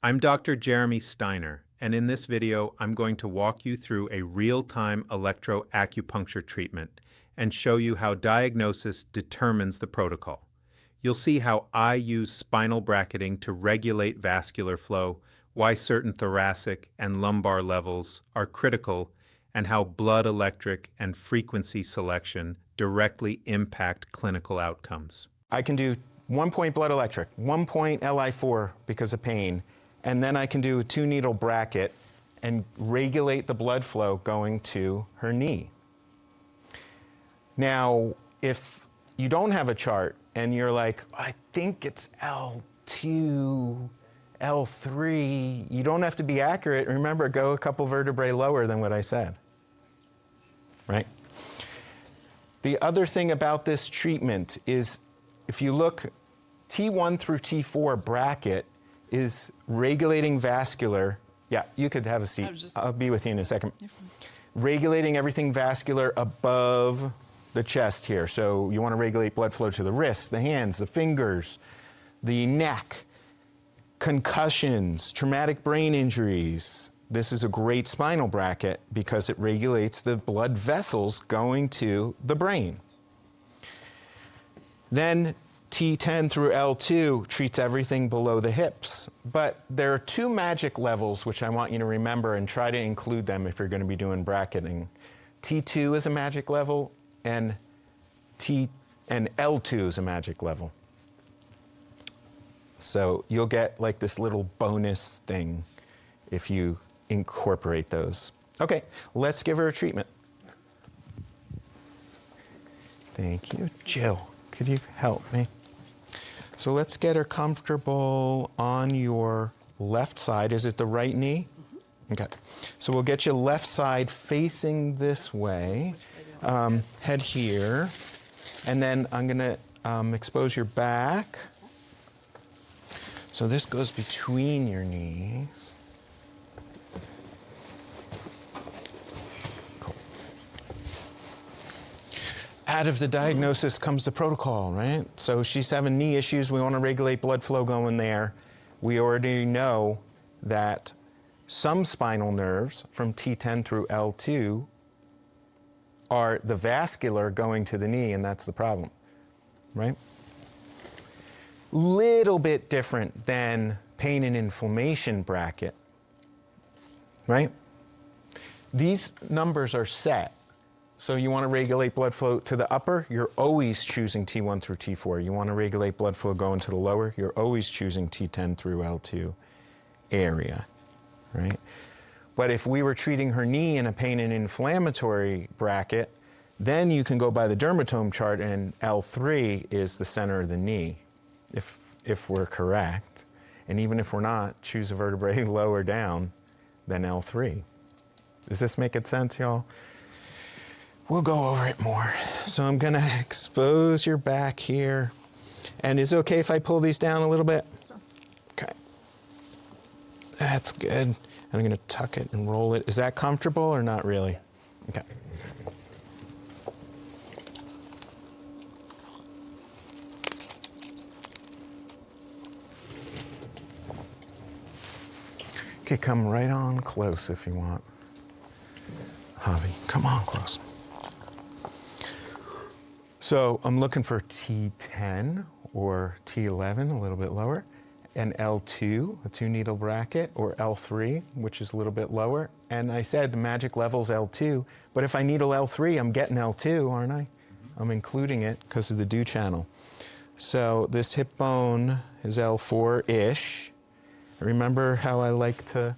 I'm Dr. Jeremy Steiner, and in this video, I'm going to walk you through a real-time electro acupuncture treatment and show you how diagnosis determines the protocol. You'll see how I use spinal bracketing to regulate vascular flow, why certain thoracic and lumbar levels are critical, and how blood electric and frequency selection directly impact clinical outcomes. I can do 1 point blood electric, 1 point Li4 because of pain, and then I can do a 2-needle bracket and regulate the blood flow going to her knee. Now, if you don't have a chart and you're like, I think it's L2, L3, you don't have to be accurate. Remember, go a couple vertebrae lower than what I said, right? The other thing about this treatment is if you look, T1 through T4 bracket is regulating vascular. Yeah, you could have a seat. I'll be with you in a second. Regulating everything vascular above the chest here. So you want to regulate blood flow to the wrists, the hands, the fingers, the neck, concussions, traumatic brain injuries. This is a great spinal bracket because it regulates the blood vessels going to the brain. Then T10 through L2 treats everything below the hips. But there are 2 magic levels which I want you to remember and try to include them if you're going to be doing bracketing. T2 is a magic level and L2 is a magic level. So you'll get like this little bonus thing if you incorporate those. Okay, let's give her a treatment. Thank you. Jill, could you help me? So let's get her comfortable on your left side. Is it the right knee? Okay. So we'll get you left side facing this way. Head here. And then I'm going to expose your back. So this goes between your knees. Cool. Out of the diagnosis comes the protocol, right? So she's having knee issues. We want to regulate blood flow going there. We already know that some spinal nerves from T10 through L2 are the vascular going to the knee, and that's the problem, right? Little bit different than pain and inflammation bracket, right? These numbers are set. So you want to regulate blood flow to the upper, you're always choosing T1 through T4. You want to regulate blood flow going to the lower, you're always choosing T10 through L2 area, right? But if we were treating her knee in a pain and inflammatory bracket, then you can go by the dermatome chart and L3 is the center of the knee, if we're correct. And even if we're not, choose a vertebrae lower down than L3. Does this make sense, y'all? We'll go over it more. So I'm gonna expose your back here. And is it okay if I pull these down a little bit? Sure. Okay. That's good. I'm gonna tuck it and roll it. Is that comfortable or not really? Okay. Okay, come right on close if you want. Javi, come on close. So I'm looking for T10 or T11, a little bit lower, and L2, a 2-needle bracket, or L3, which is a little bit lower. And I said the magic level's L2, but if I needle L3, I'm getting L2, aren't I? I'm including it because of the dew channel. So this hip bone is L4-ish. Remember how I like to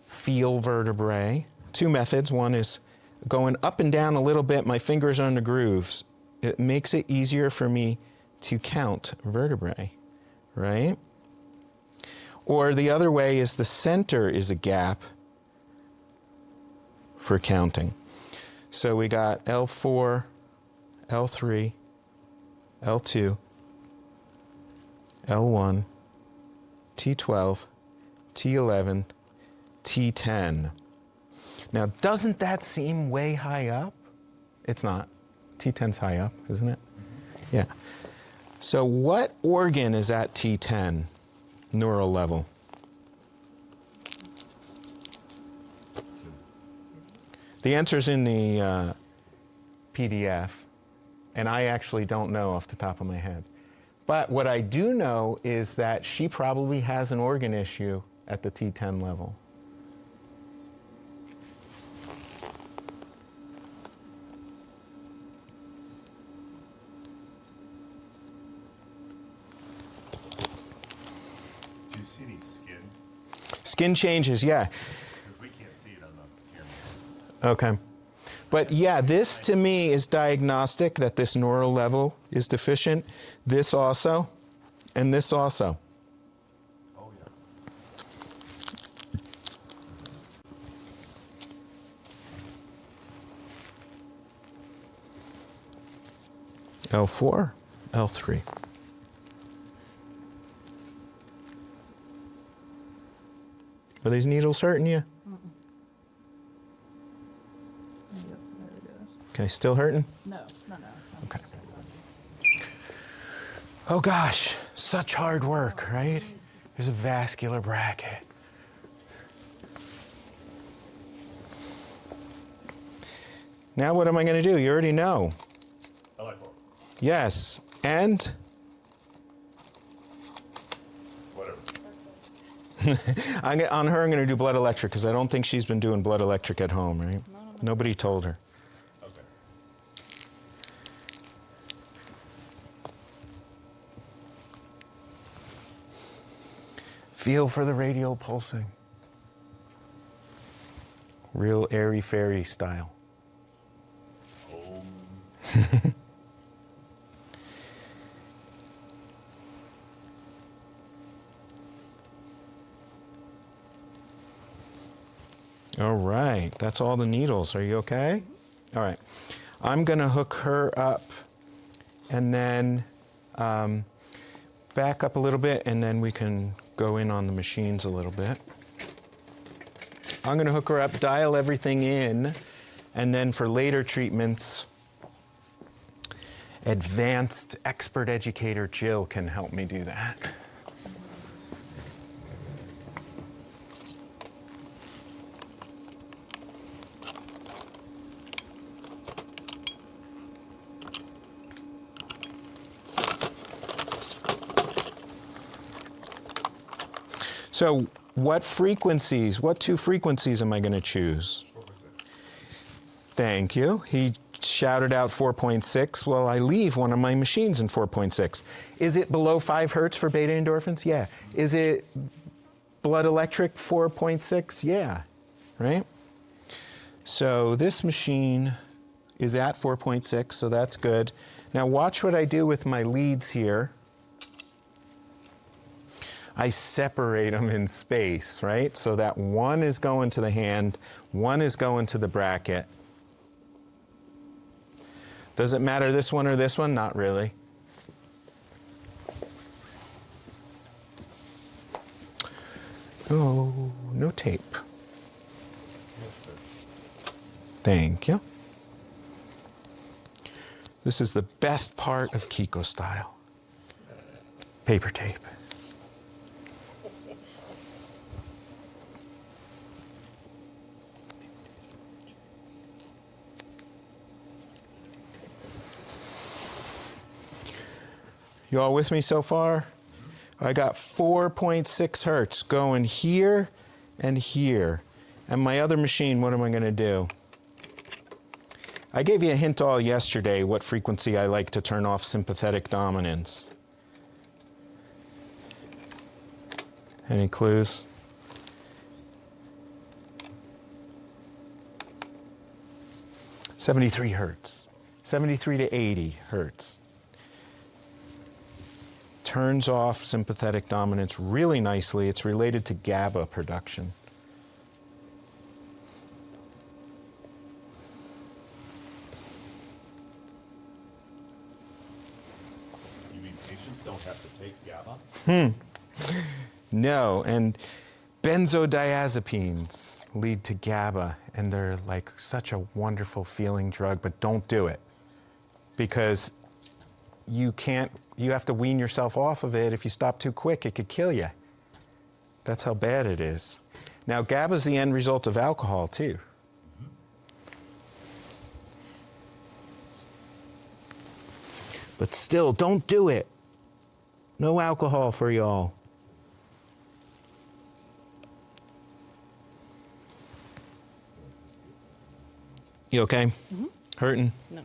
feel vertebrae. 2 methods. One is going up and down a little bit. My fingers are in the grooves. It makes it easier for me to count vertebrae, right? Or the other way is the center is a gap for counting. So we got L4, L3, L2, L1, T12, T11, T10. Now, doesn't that seem way high up? It's not. T10's high up, isn't it? Mm-hmm. Yeah. So what organ is at T10 neural level? The answer's in the PDF, and I actually don't know off the top of my head. But what I do know is that she probably has an organ issue at the T10 level. Do you see any skin? Skin changes, yeah. Because we can't see it on the camera. Okay. But yeah, this to me is diagnostic that this neural level is deficient. This also, and this also. Oh, yeah. L4, L3. Are these needles hurting you? Yep, there it is. Okay, still hurting? No. Okay. Oh gosh, such hard work, right? There's a vascular bracket. Now what am I going to do? You already know. Electro. Yes, and Whatever. on her I'm going to do blood electric because I don't think she's been doing blood electric at home, right? Nobody told her. Okay. Feel for the radial pulsing. Real airy-fairy style. All right, that's all the needles. Are you okay? All right, I'm gonna hook her up and then back up a little bit and then we can go in on the machines a little bit. I'm gonna hook her up, dial everything in, and then for later treatments, advanced expert educator Jill can help me do that. So what frequencies, what two frequencies am I going to choose? Thank you. He shouted out 4.6. Well, I leave one of my machines in 4.6. Is it below 5 hertz for beta endorphins? Yeah. Is it blood electric 4.6? Yeah. Right? So this machine is at 4.6, so that's good. Now watch what I do with my leads here. I separate them in space, right? So that one is going to the hand, one is going to the bracket. Does it matter this one or this one? Not really. Oh, no tape. Thank you. This is the best part of Kiko style. Paper tape. You all with me so far? I got 4.6 hertz going here and here. And my other machine, what am I going to do? I gave you a hint all yesterday what frequency I like to turn off sympathetic dominance. Any clues? (73 hertz). 73 to 80 hertz. Turns off sympathetic dominance really nicely. It's related to GABA production. You mean patients don't have to take GABA? No, and benzodiazepines lead to GABA, and they're like such a wonderful feeling drug, but don't do it because you have to wean yourself off of it. If you stop too quick, it could kill you. That's how bad it is. Now, GABA is the end result of alcohol, too. But still, don't do it. No alcohol for y'all. You okay? Mm-hmm. Hurting? No.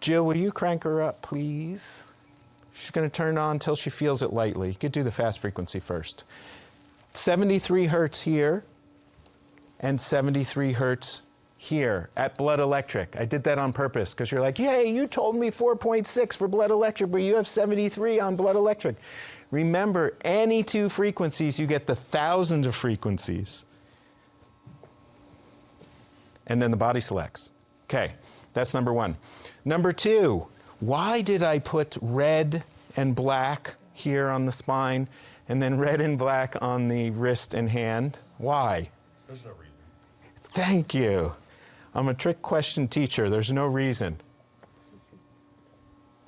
Jill, will you crank her up, please? She's going to turn it on until she feels it lightly. You could do the fast frequency first. 73 hertz here and 73 hertz here at blood electric. I did that on purpose because you're like, yay, you told me 4.6 for blood electric, but you have 73 on blood electric. Remember, any two frequencies, you get the thousands of frequencies. And then the body selects. Okay, that's number one. Number two, why did I put red and black here on the spine and then red and black on the wrist and hand? Why? There's no reason. Thank you. I'm a trick question teacher. There's no reason.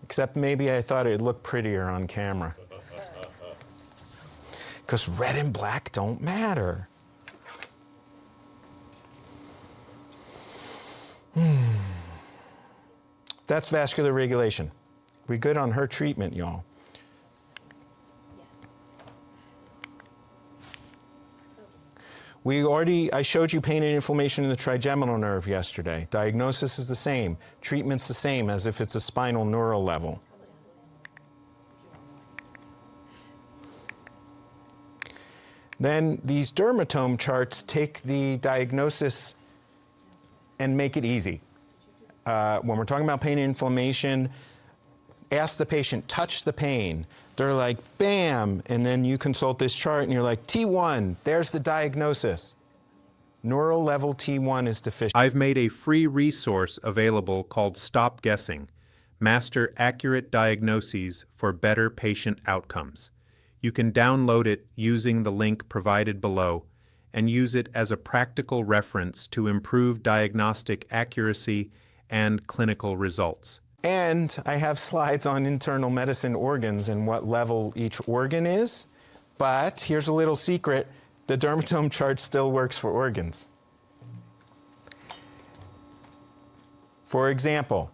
Except maybe I thought it'd look prettier on camera. Because red and black don't matter. That's vascular regulation. We good on her treatment, y'all? I showed you pain and inflammation in the trigeminal nerve yesterday. Diagnosis is the same. Treatment's the same as if it's a spinal neural level. Then these dermatome charts take the diagnosis and make it easy. When we're talking about pain and inflammation, ask the patient, touch the pain. They're like, bam, and then you consult this chart and you're like, T1, there's the diagnosis. Neural level T1 is deficient. I've made a free resource available called Stop Guessing, Master Accurate Diagnoses for Better Patient Outcomes. You can download it using the link provided below and use it as a practical reference to improve diagnostic accuracy and clinical results. And I have slides on internal medicine organs and what level each organ is. But here's a little secret. The dermatome chart still works for organs. For example,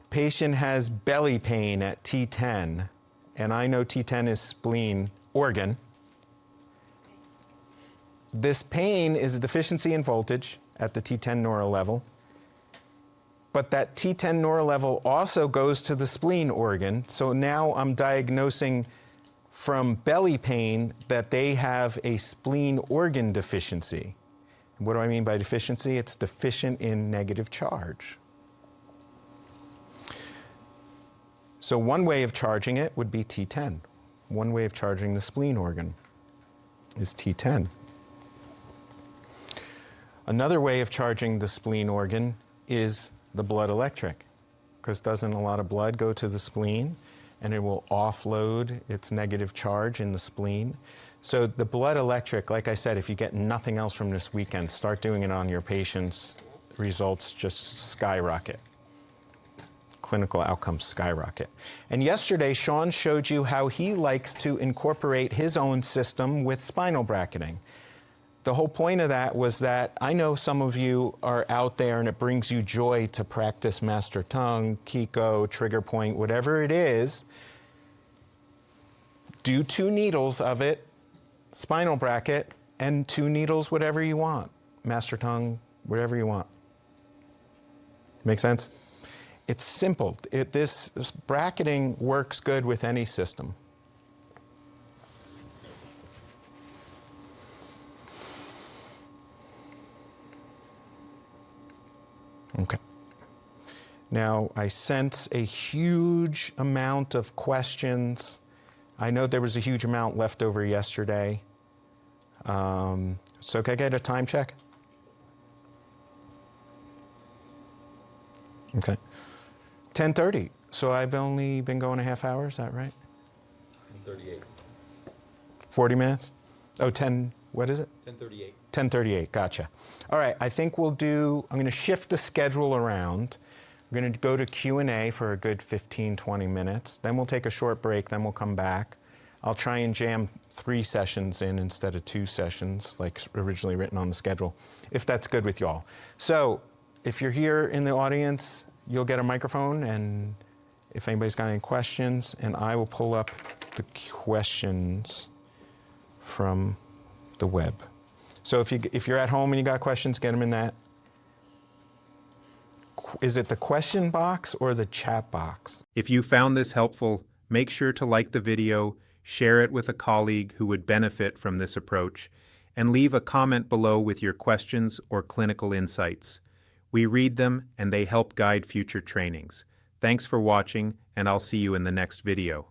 patient has belly pain at T10, and I know T10 is spleen organ. This pain is a deficiency in voltage at the T10 neural level. But that T10 neural level also goes to the spleen organ. So now I'm diagnosing from belly pain that they have a spleen organ deficiency. And what do I mean by deficiency? It's deficient in negative charge. So one way of charging it would be T10. One way of charging the spleen organ is T10. Another way of charging the spleen organ is the blood electric, because doesn't a lot of blood go to the spleen and it will offload its negative charge in the spleen? So the blood electric, like I said, if you get nothing else from this weekend, start doing it on your patients. Results just skyrocket. Clinical outcomes skyrocket. And yesterday, Sean showed you how he likes to incorporate his own system with spinal bracketing. The whole point of that was that I know some of you are out there and it brings you joy to practice master tongue, Kiko, trigger point, whatever it is. Do 2 needles of it, spinal bracket, and 2 needles, whatever you want. Master tongue, whatever you want. Make sense? It's simple. This bracketing works good with any system. Okay. Now, I sense a huge amount of questions. I know there was a huge amount left over yesterday. So can I get a time check? Okay. 10:30. So I've only been going a half hour, is that right? 10:38. 40 minutes? Oh, 10, what is it? 10:38. 10:38, gotcha. All right, I think I'm going to shift the schedule around. We're going to go to Q&A for a good 15, 20 minutes. Then we'll take a short break, then we'll come back. I'll try and jam 3 sessions in instead of 2 sessions, like originally written on the schedule, if that's good with y'all. So if you're here in the audience, you'll get a microphone and if anybody's got any questions, and I will pull up the questions from the web. So if you're at home and you got questions, get them in that. Is it the question box or the chat box? If you found this helpful, make sure to like the video, share it with a colleague who would benefit from this approach, and leave a comment below with your questions or clinical insights. We read them and they help guide future trainings. Thanks for watching, and I'll see you in the next video.